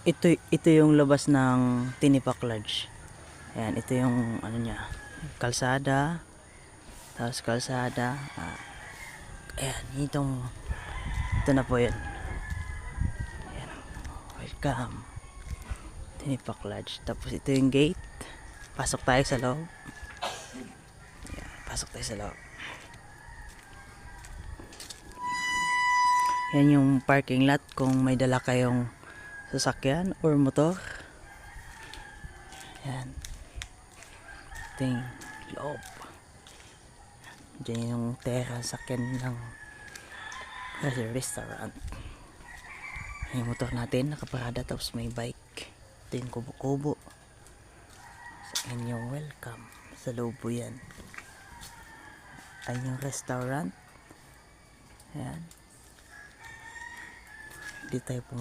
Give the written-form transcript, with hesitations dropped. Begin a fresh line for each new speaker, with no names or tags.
Ito yung labas ng Tinipak Lodge. Ayan, ito yung ano niya, kalsada. Tapos kalsada. Ayan, ito na po yun. Ayan, welcome. Tinipak Lodge. Tapos ito yung gate. Pasok tayo sa loob. Ayan, pasok tayo sa loob. Yan yung parking lot kung may dala kayong sasakyan or motor. Yan. Ito yung loob. Diyan yung terrace sakyan ng restaurant. Yung motor natin nakaparada, tapos may bike. Ito yung kubo-kubo. So, yan yung welcome. Sa loob po yan. Ay yung restaurant. Ayan. Hindi tayo